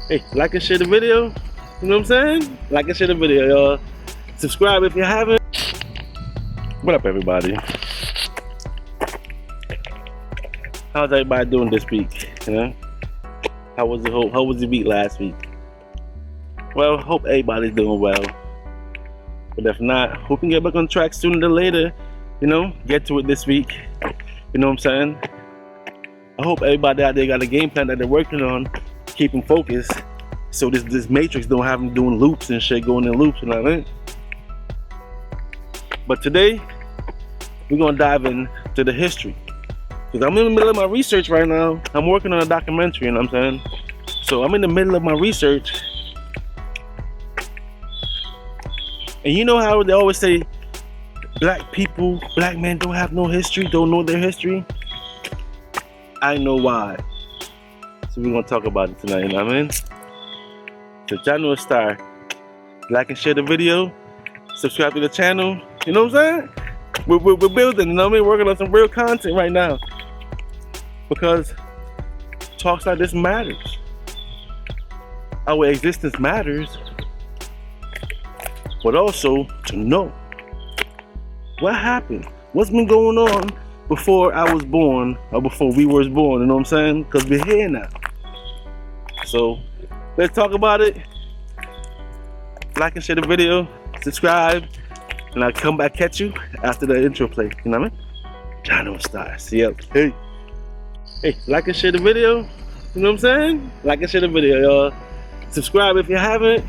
Hey, like and share the video. You know what I'm saying? Like and share the video, y'all. Subscribe if you haven't. What up, everybody? How's everybody doing this week? You know? How was the week last week? Well, hope everybody's doing well. But if not, hope we can get back on track sooner than later. You know, get to it this week. You know what I'm saying? I hope everybody out there got a game plan that they're working on, keeping focused, so this matrix don't have them doing loops and shit, going in loops, you know what I mean? But today, we're gonna dive into the history. Because I'm in the middle of my research right now. I'm working on a documentary, you know what I'm saying? So I'm in the middle of my research. And you know how they always say, black people, black men don't have no history, don't know their history? I know why. So we're gonna talk about it tonight, you know what I mean? So channel is star. Like and share the video. Subscribe to the channel. You know what I'm saying? We're building, you know what I mean? Working on some real content right now. Because talks like this matters. Our existence matters. But also to know what happened. What's been going on before I was born, or before we were born, you know what I'm saying? Because we're here now. So let's talk about it. Like and share the video, subscribe, and I'll come back at you after the intro play. You know what I mean? Channel star. See ya. Hey. Hey, like and share the video. You know what I'm saying? Like and share the video, y'all. Subscribe if you haven't.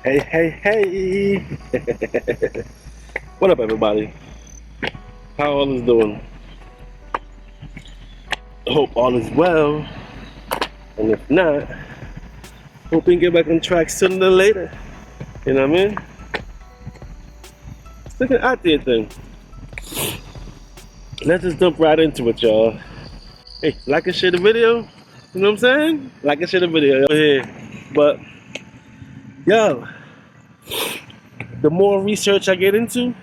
Hey. What up, everybody? How all is doing? I hope all is well. And if not, hope we can get back on track sooner than later. You know what I mean? It's like an out there thing. Let's just jump right into it, y'all. Hey, like and share the video. You know what I'm saying? Like and share the video, y'all. Here. But, yo, the more research I get into,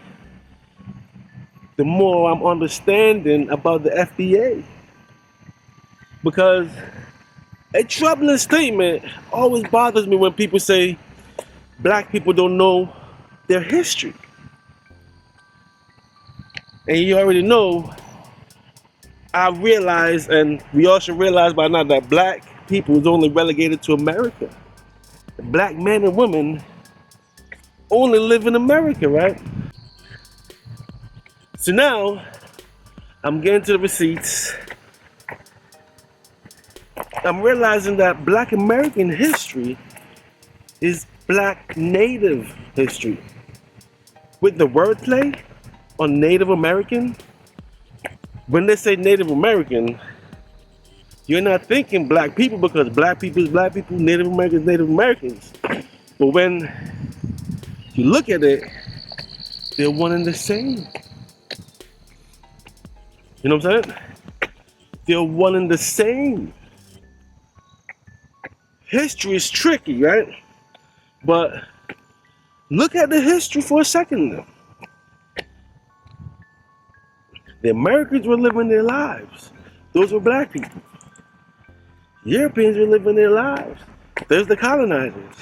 the more I'm understanding about the FBA. Because a troubling statement always bothers me when people say black people don't know their history. And you already know, I realize, and we all should realize by now, that black people is only relegated to America. Black men and women only live in America, right? So now, I'm getting to the receipts. I'm realizing that black American history is black native history. With the wordplay on Native American, when they say Native American, you're not thinking black people, because black people is black people, Native Americans, Native Americans. But when you look at it, they're one and the same. You know what I'm saying? They're one and the same. History is tricky, right? But look at the history for a second now. The Americans were living their lives. Those were black people. Europeans were living their lives. There's the colonizers.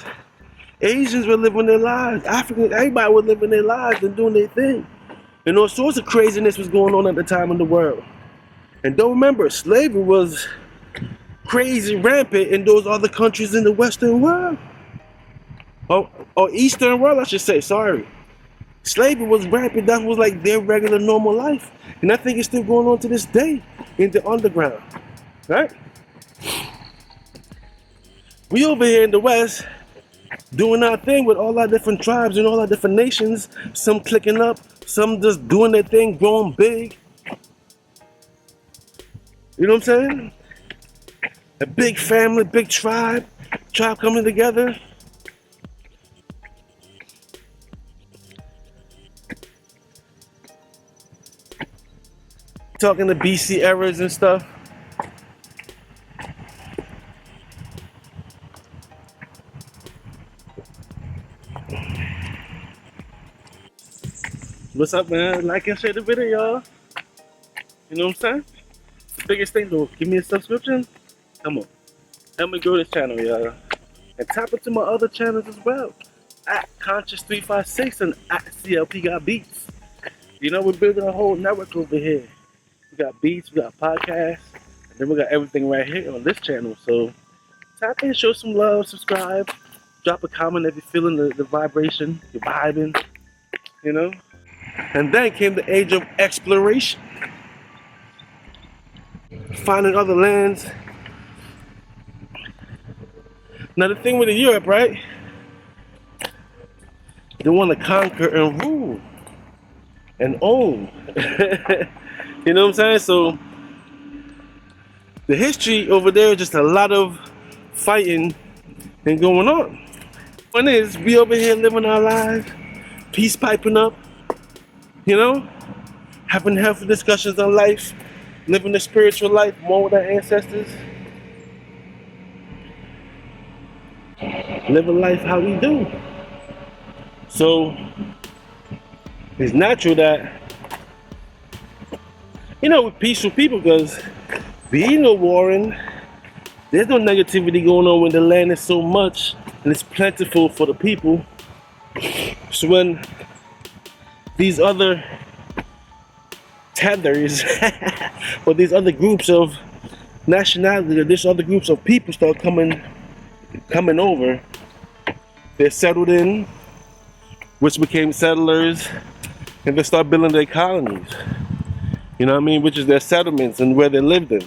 Asians were living their lives. Africans, everybody was living their lives and doing their thing. And all sorts of craziness was going on at the time in the world. And don't remember, slavery was crazy rampant in those other countries in the Western world. Or Eastern world, I should say, sorry. Slavery was rampant, that was like their regular normal life. And I think it's still going on to this day in the underground, right? We over here in the West doing our thing with all our different tribes and all our different nations, some clicking up, some just doing their thing, growing big. You know what I'm saying? A big family, big tribe coming together. Talking to BC eras and stuff. What's up, man? Like and share the video, y'all. You know what I'm saying? The biggest thing, though, give me a subscription. Come on. Help me grow this channel, y'all. And tap into my other channels as well. At Conscious356 and at CLP Got Beats. You know, we're building a whole network over here. We got beats, we got podcasts, and then we got everything right here on this channel. So tap in, show some love, subscribe, drop a comment if you're feeling the vibration, you're vibing, you know. And then came the age of exploration. Finding other lands. Now the thing with Europe, right? They want to conquer and rule and own. You know what I'm saying? So the history over there is just a lot of fighting and going on. One is we over here living our lives, peace piping up, you know, having healthy discussions on life, living the spiritual life more with our ancestors, living life how we do. So it's natural that, you know, we're peaceful people because there ain't no warring, there's no negativity going on when the land is so much and it's plentiful for the people. So when these other tethers or these other groups of nationality, or these other groups of people start coming over, they're settled in, which became settlers, and they start building their colonies. You know what I mean? Which is their settlements and where they lived in.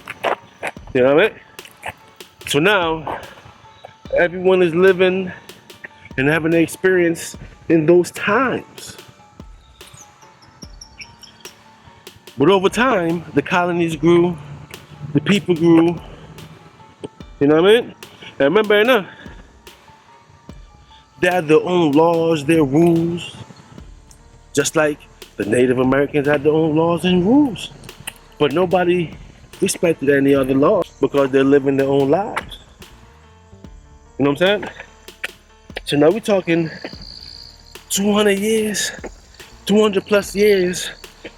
You know what I mean? So now everyone is living and having an experience in those times. But over time, the colonies grew, the people grew. You know what I mean? And remember enough, they had their own laws, their rules, just like the Native Americans had their own laws and rules. But nobody respected any other laws because they're living their own lives. You know what I'm saying? So now we're talking 200 years, 200 plus years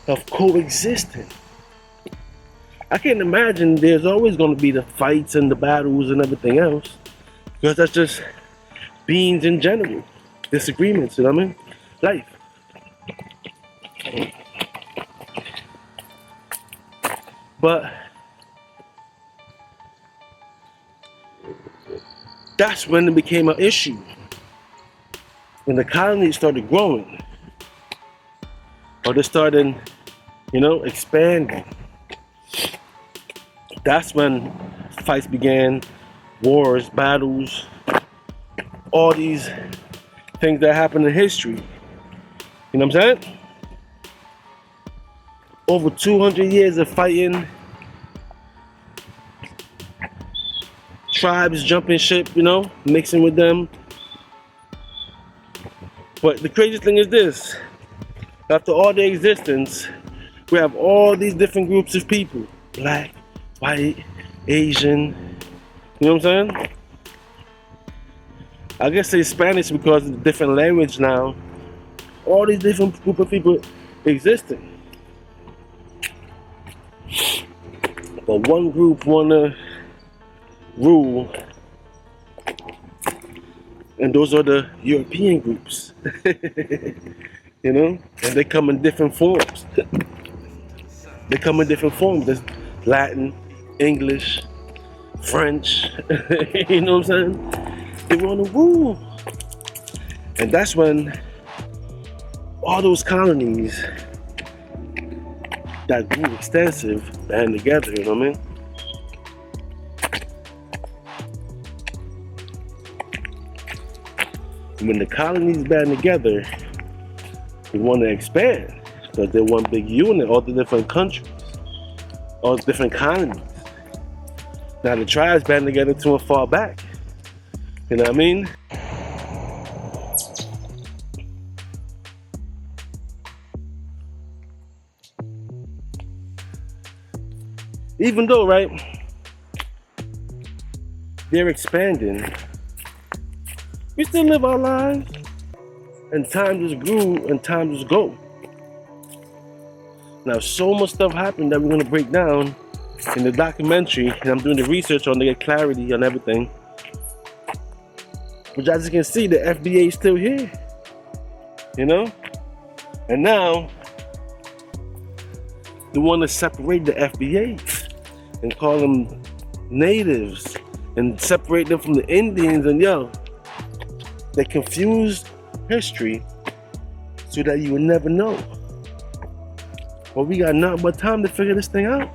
of coexisting. I can't imagine there's always going to be the fights and the battles and everything else, because that's just beings in general, disagreements, you know what I mean? Life. But that's when it became an issue. When the colonies started growing, or they started, you know, expanding. That's when fights began, wars, battles, all these things that happened in history. You know what I'm saying? Over 200 years of fighting, tribes jumping ship, you know, mixing with them. But the craziest thing is this: after all their existence, we have all these different groups of people: black, white, Asian. You know what I'm saying? I guess say Spanish because it's a different language now. All these different group of people existing. But one group wanna rule, and those are the European groups. you know, and they come in different forms. They come in different forms. There's Latin, English, French, you know what I'm saying? They want to rule. And that's when all those colonies that grew extensive band together, you know what I mean? When the colonies band together, they want to expand because they're one big unit, all the different countries, all the different colonies. Now the tribes band together to and far back. You know what I mean? Even though, right, they're expanding, we still live our lives, and time just grew and time just go. Now, so much stuff happened that we're gonna break down in the documentary, and I'm doing the research on to get clarity on everything. But as you can see, the FBA is still here, you know? And now, they want to separate the FBA and call them natives and separate them from the Indians, and they confuse history so that you will never know. But we got nothing but time to figure this thing out,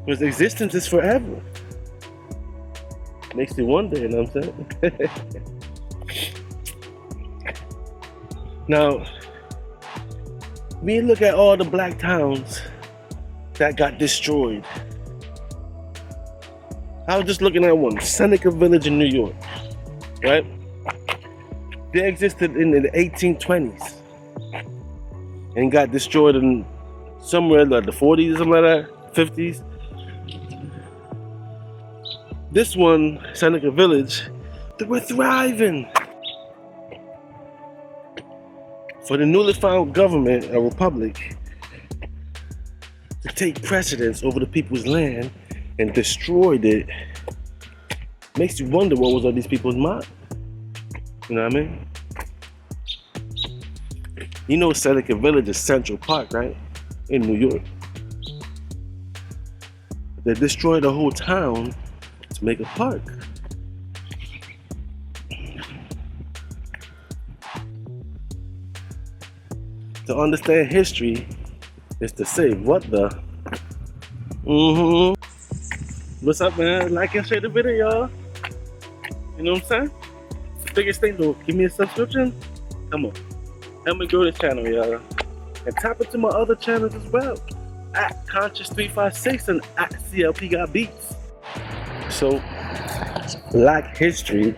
because existence is forever. Makes you wonder, you know what I'm saying? Now, when you look at all the black towns that got destroyed, I was just looking at one, Seneca Village in New York, right? They existed in the 1820s and got destroyed in somewhere like the 40s or something like that, 50s. This one, Seneca Village, they were thriving. For the newly found government, a republic, to take precedence over the people's land and destroyed it, makes you wonder what was on these people's mind. You know what I mean? You know Seneca Village is Central Park, right? In New York. They destroyed the whole town to make a park. To understand history is to say, what the? What's up, man? Like and share the video, y'all. You know what I'm saying? The biggest thing though, give me a subscription. Come on. Help me grow the channel, y'all. And tap into my other channels as well. At Conscious356 and at CLP Got Beats. So, Black history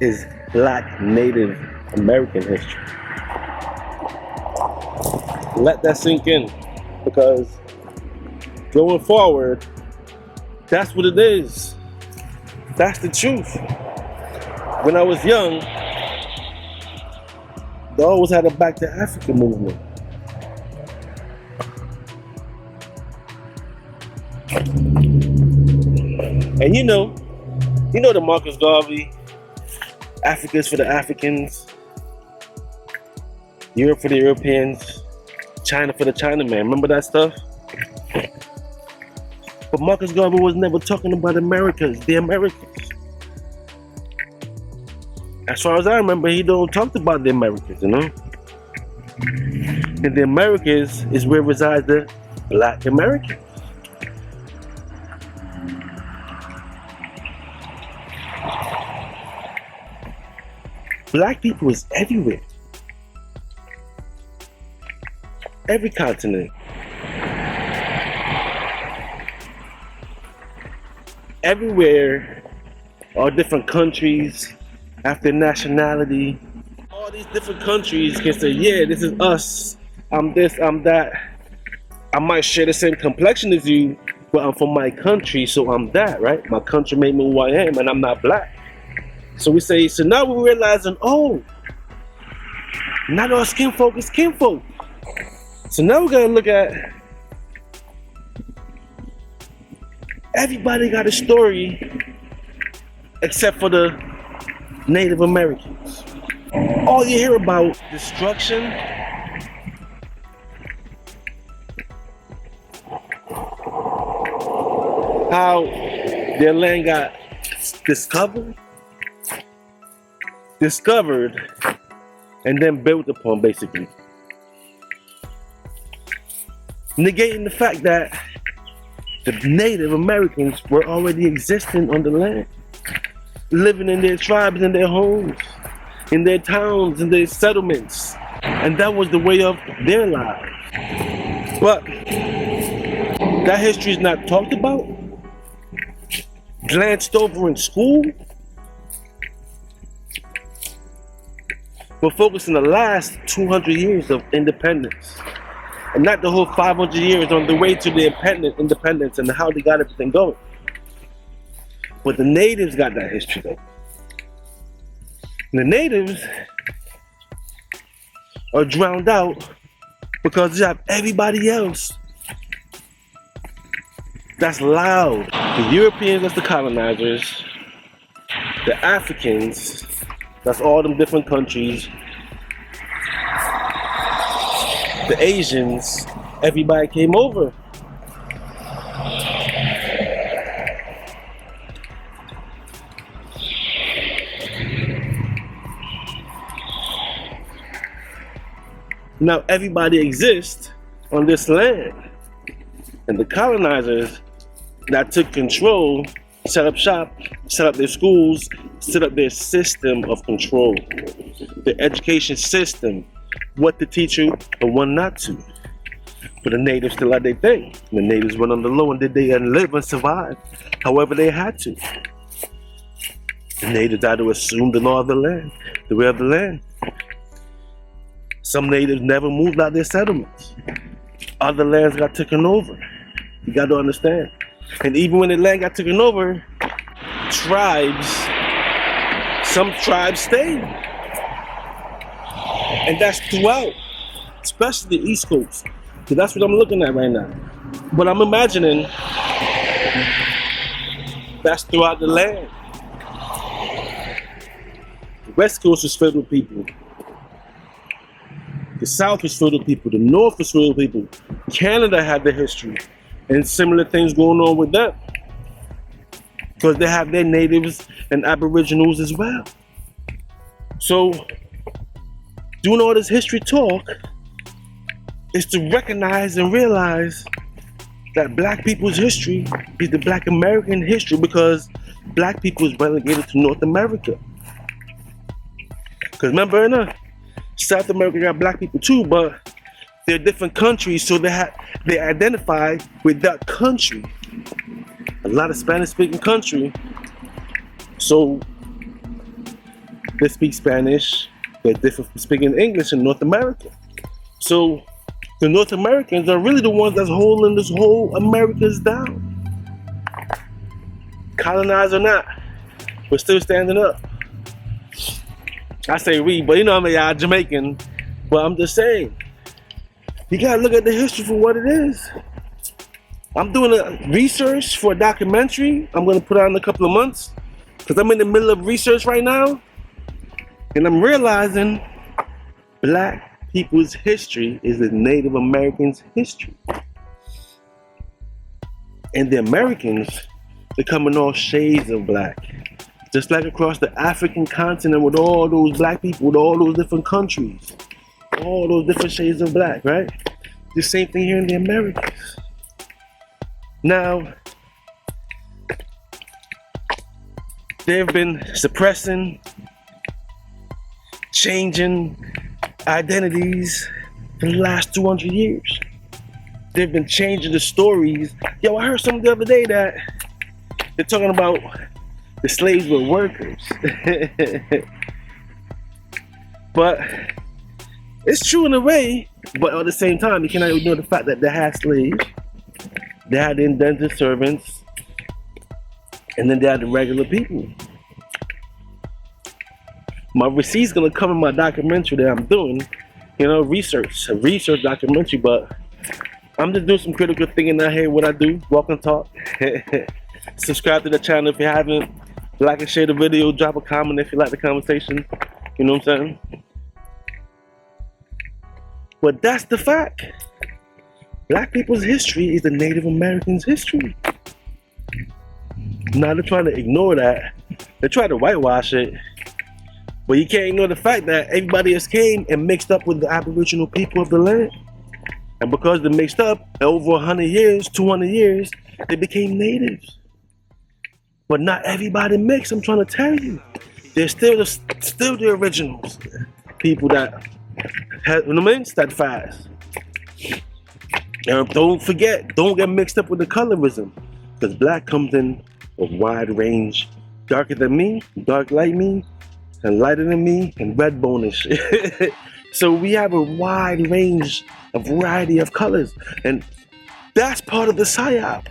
is Black Native American history. Let that sink in, because going forward, that's what it is. That's the truth. When I was young, they always had a Back to Africa movement. And you know the Marcus Garvey, Africa's for the Africans, Europe for the Europeans, China for the Chinaman. Remember that stuff? But Marcus Garvey was never talking about Americans, the Americans. As far as I remember, he don't talk about the Americans, you know? And the Americas is where resides the Black Americans. Black people is everywhere. Every continent. Everywhere, all different countries, after nationality, all these different countries can say, yeah, this is us, I'm this, I'm that. I might share the same complexion as you, but I'm from my country, so I'm that, right? My country made me who I am, and I'm not black. So we say, so now we're realizing, oh, not all skin folk is kinfolk. So now we're gonna look at, everybody got a story except for the Native Americans. All you hear about destruction, how their land got discovered, and then built upon, basically. Negating the fact that the Native Americans were already existing on the land, living in their tribes, in their homes, in their towns, in their settlements. And that was the way of their lives. But that history is not talked about, glanced over in school. We're focusing on the last 200 years of independence, and not the whole 500 years on the way to the independence and how they got everything going. But the natives got that history though. And the natives are drowned out because you have everybody else that's loud. The Europeans, that's the colonizers. The Africans, that's all them different countries. The Asians, everybody came over. Now everybody exists on this land. And the colonizers that took control set up shop, set up their schools, set up their system of control, their education system, what to teach you and what not to. But the natives still had their thing. The natives went on the low and did they live and survive however they had to. The natives had to assume the law of the land, the way of the land. Some natives never moved out their settlements. Other lands got taken over. You got to understand. And even when the land got taken over, some tribes stayed. And that's throughout, especially the East Coast. So that's what I'm looking at right now. But I'm imagining that's throughout the land. The West Coast is filled with people. The South is filled with people. The North is filled with people. Canada had their history and similar things going on with them, because they have their natives and aboriginals as well. So doing all this history talk is to recognize and realize that black people's history is the Black American history, because black people is relegated to North America. Because remember, South America got black people too, but they're different countries, so they identify with that country. A lot of Spanish-speaking country, so they speak Spanish. They're different from speaking English in North America. So the North Americans are really the ones that's holding this whole Americas down. Colonized or not, we're still standing up. I say we, but I'm Jamaican, but I'm just saying, you gotta look at the history for what it is. I'm doing a research for a documentary I'm gonna put out in a couple of months, because I'm in the middle of research right now, and I'm realizing black people's history is the Native Americans' history. And the Americans, they come in all shades of black. Just like across the African continent with all those black people, with all those different countries, all those different shades of black, right? The same thing here in the Americas. Now, they've been suppressing, changing identities for the last 200 years. They've been changing the stories. Yo, I heard something the other day that they're talking about the slaves were workers. But it's true in a way, but at the same time, you cannot ignore the fact that they had slaves, they had the indentured servants, and then they had the regular people. My receipt's gonna come in my documentary that I'm doing, a research documentary, but I'm just doing some critical thinking out here, what I do, walk and talk. Subscribe to the channel if you haven't. Like and share the video, drop a comment if you like the conversation. You know what I'm saying? But that's the fact. Black people's history is the Native Americans' history. Now they're trying to ignore that. They try to whitewash it. But you can't ignore the fact that everybody else came and mixed up with the Aboriginal people of the land. And because they mixed up, over 100 years, 200 years, they became natives. But not everybody mixed, I'm trying to tell you. They're still the originals. People that have, you know what I mean, steadfast. And don't forget, don't get mixed up with the colorism. Because black comes in a wide range. Darker than me, dark like me, and lighter than me, and red bone-ish. So we have a wide range, a variety of colors. And that's part of the psyop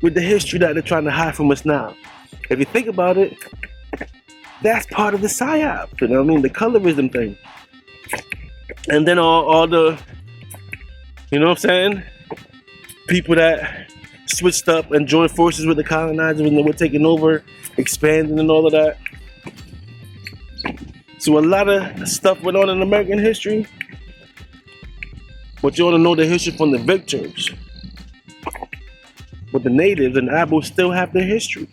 with the history that they're trying to hide from us now. If you think about it, that's part of the psyop, you know what I mean? The colorism thing. And then all the, you know what I'm saying? People that switched up and joined forces with the colonizers when they were taking over, expanding and all of that. So a lot of stuff went on in American history, but you ought to know the history from the victors. But the natives and Abos still have their history.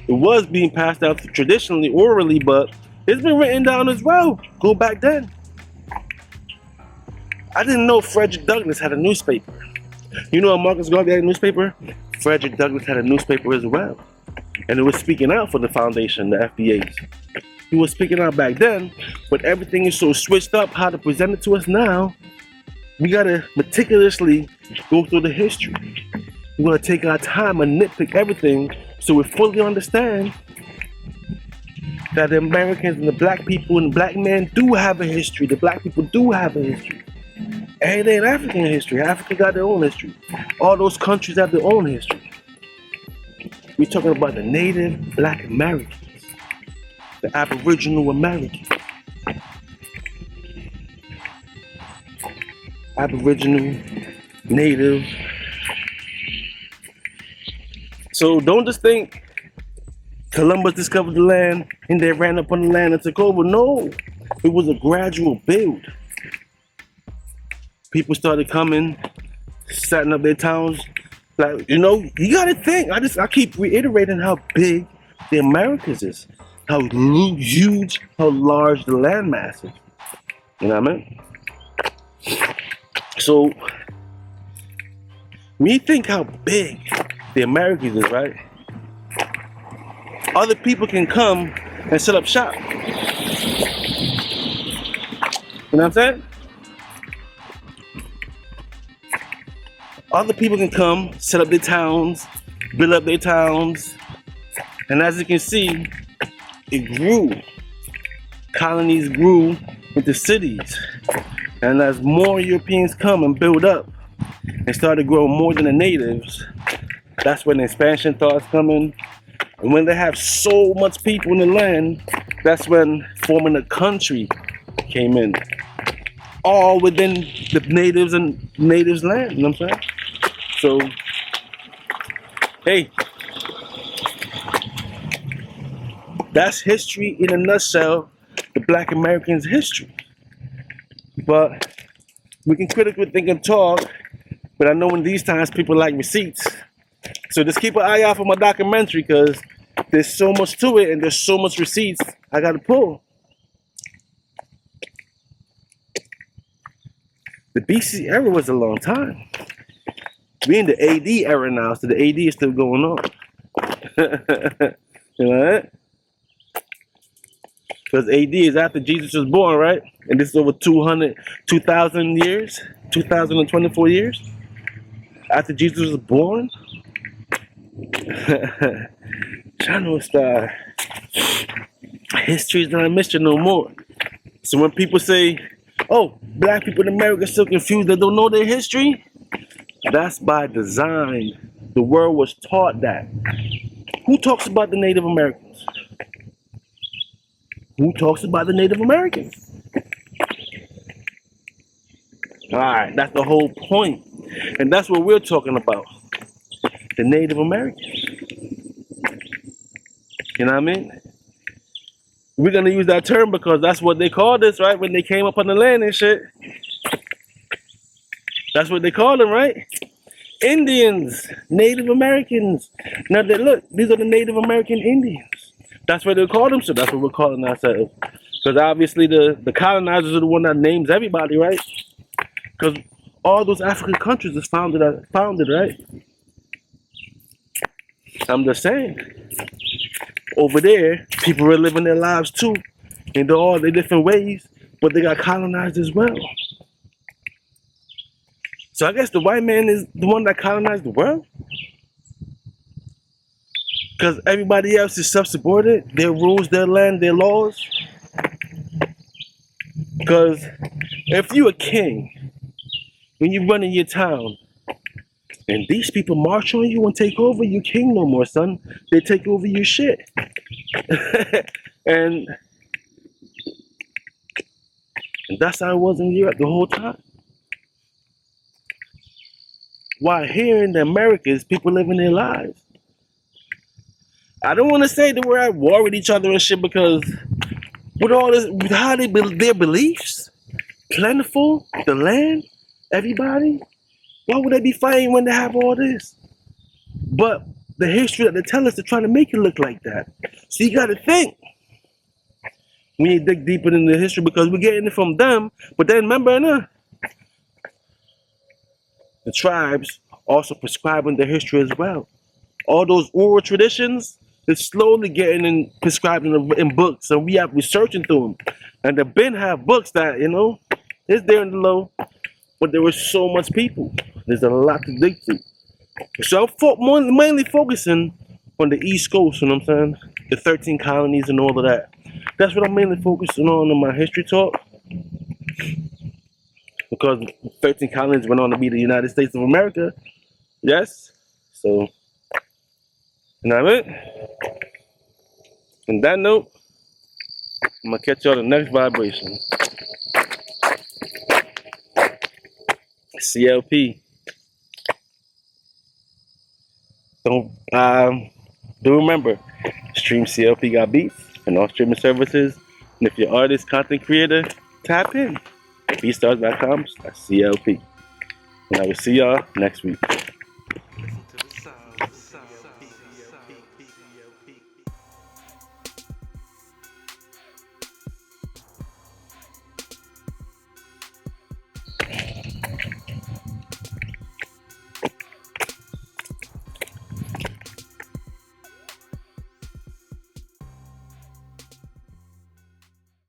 It was being passed down traditionally, orally, but it's been written down as well. Go back then. I didn't know Frederick Douglass had a newspaper. You know how Marcus Garvey had a newspaper? Frederick Douglass had a newspaper as well. And it was speaking out for the foundation, the FBAs. He was speaking out back then, but everything is so switched up how to present it to us now. We gotta meticulously go through the history. We're gonna take our time and nitpick everything so we fully understand that the Americans and the black people and the black men do have a history. The black people do have a history. And it ain't African history. Africa got their own history. All those countries have their own history. We're talking about the native black Americans, the Aboriginal Americans. Aboriginal, native. So don't just think Columbus discovered the land and they ran up on the land and took over. No, it was a gradual build. People started coming, setting up their towns. Like, you know, you gotta think. I keep reiterating how big the Americas is, how huge, how large the land mass is. You know what I mean? So when you think how big the Americas is, right? Other people can come and set up shop. You know what I'm saying? Other people can come, set up their towns, build up their towns, and as you can see, it grew. Colonies grew into cities, and as more Europeans come and build up and start to grow more than the natives, that's when the expansion starts coming. And when they have so much people in the land, that's when forming a country came in. All within the natives and natives' land, you know what I'm saying? So, hey, that's history in a nutshell, the black Americans' history. But we can critically think and talk, but I know in these times people like receipts. So just keep an eye out for my documentary because there's so much to it and there's so much receipts I gotta pull. The BC era was a long time. We in the AD era now, so the AD is still going on. You know that? Because AD is after Jesus was born, right? And this is over 2,000 years, 2,024 years after Jesus was born. Channel Star. History's not a mystery no more. So when people say, oh, black people in America are so confused, they don't know their history, that's by design. The world was taught that. Who talks about the Native Americans? Who talks about the Native Americans? All right, that's the whole point. And that's what we're talking about. The Native Americans. You know what I mean? We're going to use that term because that's what they called us, right? When they came up on the land and shit. That's what they called them, right? Indians, Native Americans. Now, look, these are the Native American Indians. That's what they call them, so that's what we're calling ourselves. Because obviously the colonizers are the one that names everybody, right? Because all those African countries is founded, right? I'm just saying. Over there, people are living their lives too, in all their different ways, but they got colonized as well. So I guess the white man is the one that colonized the world? Because everybody else is self-subordinate, their rules, their land, their laws. Because if you a king, when you run in your town, and these people march on you and take over, you king no more, son. They take over your shit. and that's how it was in Europe the whole time. While here in the Americas, people living their lives. I don't want to say that we're at war with each other and shit, because with all this, with how they build their beliefs, plentiful, the land, everybody, why would they be fighting when they have all this? But the history that they tell us, they're trying to make it look like that. So you got to think. We need to dig deeper into the history, because we're getting it from them. But then remember, the tribes also prescribing their history as well. All those oral traditions, they're slowly getting prescribed in books, and we have researching through them. And the Ben have books that, is there in the low, but there was so much people. There's a lot to dig through. So I'm mainly focusing on the East Coast, you know what I'm saying? The 13 colonies and all of that. That's what I'm mainly focusing on in my history talk. Because 13 colonies went on to be the United States of America. Yes? So, you know what I mean? On that note, I'm going to catch y'all the next vibration. CLP. Do remember, stream CLP got beats and all streaming services. And if you're an artist, content creator, tap in. BeatStars.com/CLP. And I will see y'all next week.